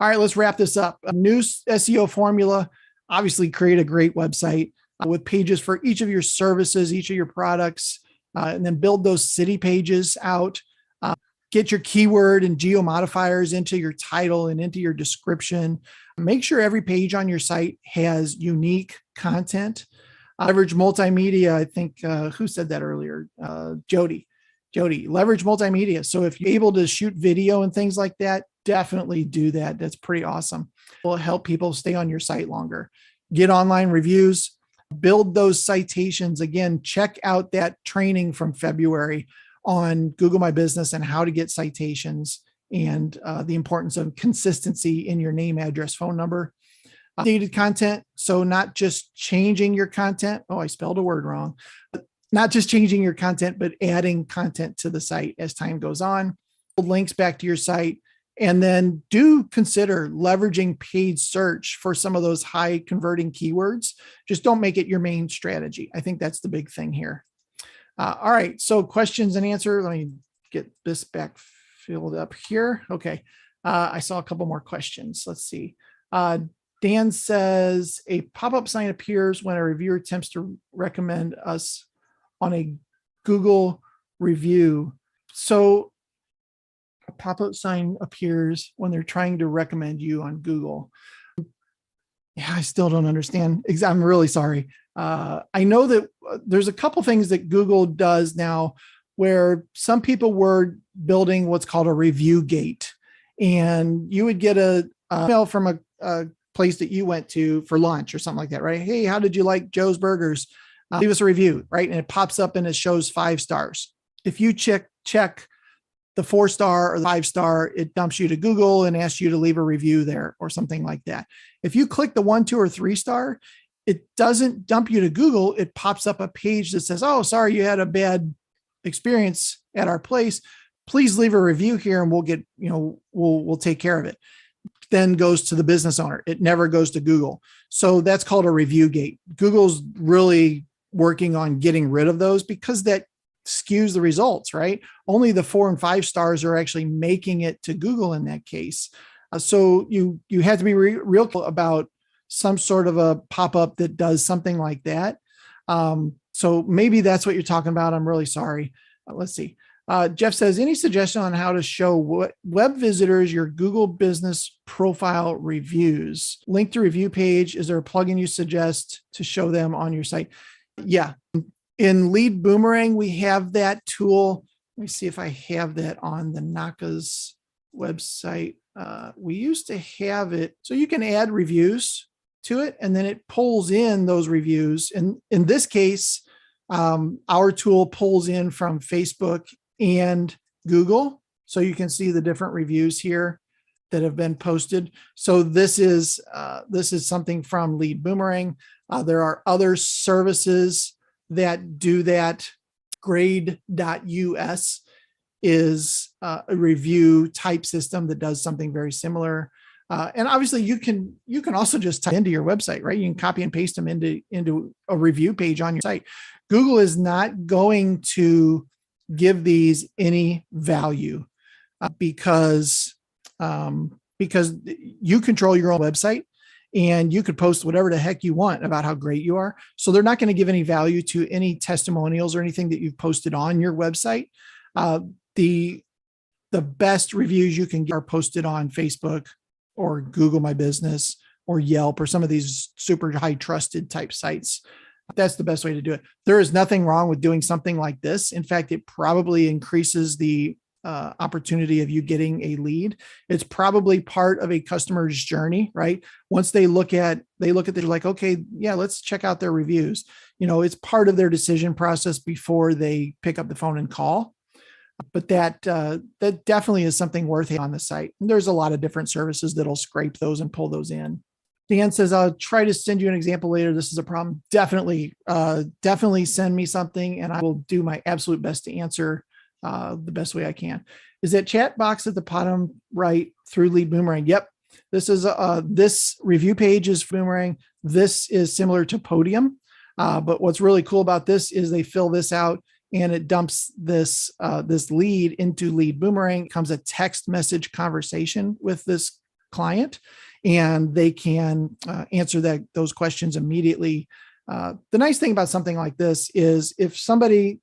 All right, let's wrap this up. A new SEO formula, obviously create a great website with pages for each of your services, each of your products, and then build those city pages out. Get your keyword and geo-modifiers into your title and into your description. Make sure every page on your site has unique content. Leverage multimedia. I think, who said that earlier? Jody, leverage multimedia. So if you're able to shoot video and things like that, definitely do that. That's pretty awesome. It will help people stay on your site longer. Get online reviews, build those citations. Again, check out that training from February on Google My Business and how to get citations and the importance of consistency in your name, address, phone number. Updated content. So not just changing your content. Oh, I spelled a word wrong. Not just changing your content, but adding content to the site as time goes on. Links back to your site. And then do consider leveraging paid search for some of those high converting keywords. Just don't make it your main strategy. I think that's the big thing here. All right. So questions and answer. Let me get this back filled up here. Okay. I saw a couple more questions. Let's see. Dan says a pop-up sign appears when a reviewer attempts to recommend us on a Google review. So a pop-up sign appears when they're trying to recommend you on Google. Yeah, I still don't understand. I'm really sorry. I know that there's a couple things that Google does now where some people were building what's called a review gate, and you would get a email from a place that you went to for lunch or something like that, right? Hey, how did you like Joe's Burgers? Leave us a review, right? And it pops up and it shows 5 stars. If you check the 4-star or the 5-star, it dumps you to Google and asks you to leave a review there or something like that. If you click the 1, 2, or 3-star, it doesn't dump you to Google. It pops up a page that says, oh, sorry, you had a bad experience at our place. Please leave a review here and we'll get, we'll take care of it. Then goes to the business owner. It never goes to Google. So that's called a review gate. Google's really working on getting rid of those because that skews the results, right? Only the 4 and 5 stars are actually making it to Google in that case. So you have to be real about some sort of a pop-up that does something like that. So maybe that's what you're talking about. I'm really sorry. Let's see. Jeff says, any suggestion on how to show web visitors your Google business profile reviews? Link to review page. Is there a plugin you suggest to show them on your site? Yeah. In Leadboomerang, we have that tool. Let me see if I have that on the 𝗧𝗪𝗧's website. We used to have it. So you can add reviews to it, and then it pulls in those reviews. And in this case, our tool pulls in from Facebook and Google. So you can see the different reviews here that have been posted. So this is something from Leadboomerang. There are other services that do that. Grade.us is a review type system that does something very similar. And obviously you can also just type into your website, right? You can copy and paste them into a review page on your site. Google is not going to give these any value because you control your own website and you could post whatever the heck you want about how great you are. So they're not going to give any value to any testimonials or anything that you've posted on your website. The best reviews you can get are posted on Facebook or Google My Business or Yelp or some of these super high trusted type sites. That's the best way to do it. There is nothing wrong with doing something like this. In fact, it probably increases the opportunity of you getting a lead. It's probably part of a customer's journey, right? Once they look at they're like, okay, yeah, let's check out their reviews. It's part of their decision process before they pick up the phone and call. But that definitely is something worth it on the site. And there's a lot of different services that'll scrape those and pull those in. Dan says, I'll try to send you an example later. This is a problem. Definitely send me something and I will do my absolute best to answer the best way I can. Is that chat box at the bottom right through Leadboomerang? Yep. This is this review page is Boomerang. This is similar to Podium. But what's really cool about this is they fill this out and it dumps this lead into Leadboomerang. It comes a text message conversation with this client, and they can answer those questions immediately. The nice thing about something like this is if somebody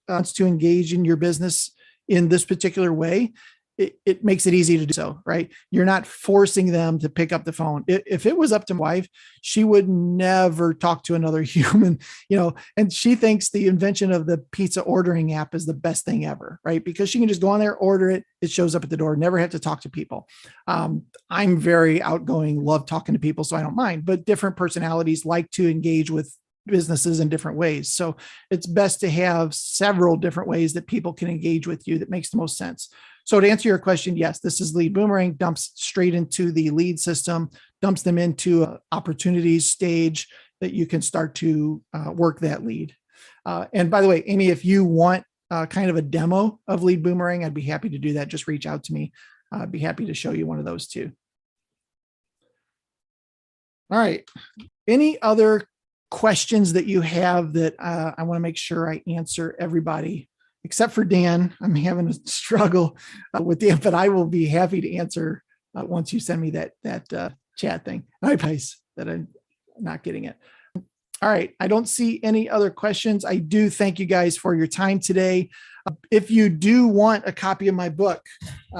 wants to engage in your business in this particular way, it makes it easy to do so, right? You're not forcing them to pick up the phone. If it was up to my wife, she would never talk to another human, and she thinks the invention of the pizza ordering app is the best thing ever, right? Because she can just go on there, order it, it shows up at the door, never have to talk to people. I'm very outgoing, love talking to people, so I don't mind, but different personalities like to engage with businesses in different ways. So it's best to have several different ways that people can engage with you that makes the most sense. So to answer your question, yes, this is Leadboomerang, dumps straight into the lead system, dumps them into an opportunities stage that you can start to work that lead. And by the way, Amy, if you want kind of a demo of Leadboomerang, I'd be happy to do that. Just reach out to me. I'd be happy to show you one of those too. All right. Any other questions that you have that I want to make sure I answer everybody, except for Dan? I'm having a struggle with Dan, but I will be happy to answer once you send me that chat thing. I advise that I'm not getting it. All right. I don't see any other questions. I do thank you guys for your time today. If you do want a copy of my book,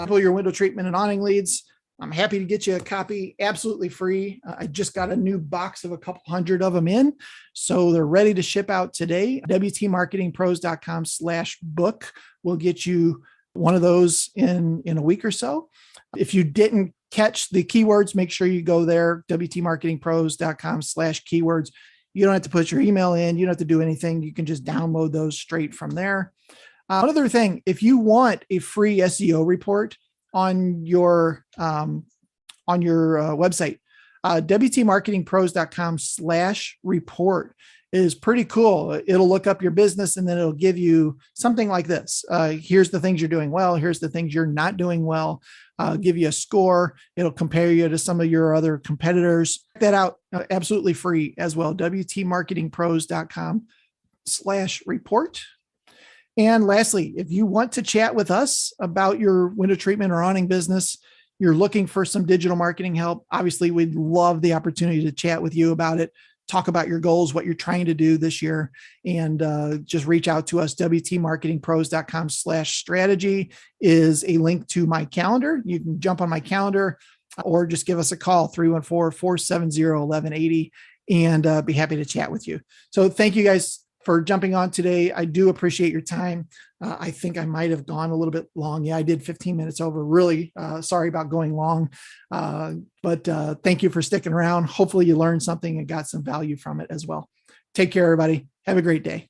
Pull Your Window Treatment and Awning Leads, I'm happy to get you a copy absolutely free. I just got a new box of a couple hundred of them in, so they're ready to ship out today. WTMarketingPros.com/book will get you one of those in a week or so. If you didn't catch the keywords, make sure you go there, WTMarketingPros.com/keywords. You don't have to put your email in. You don't have to do anything. You can just download those straight from there. Another thing, if you want a free SEO report on your website, WTMarketingPros.com/report is pretty cool. It'll look up your business and then it'll give you something like this. Here's the things you're doing well. Here's the things you're not doing well. Give you a score. It'll compare you to some of your other competitors. Check that out. Absolutely free as well. WTMarketingPros.com/report. And lastly, if you want to chat with us about your window treatment or awning business, you're looking for some digital marketing help, obviously we'd love the opportunity to chat with you about it, talk about your goals, what you're trying to do this year, and just reach out to us. WTMarketingPros.com/strategy is a link to my calendar. You can jump on my calendar or just give us a call, 314-470-1180, and be happy to chat with you. So thank you guys for jumping on today. I do appreciate your time. I think I might have gone a little bit long. Yeah, I did 15 minutes over. Really sorry about going long, but thank you for sticking around. Hopefully you learned something and got some value from it as well. Take care, everybody. Have a great day.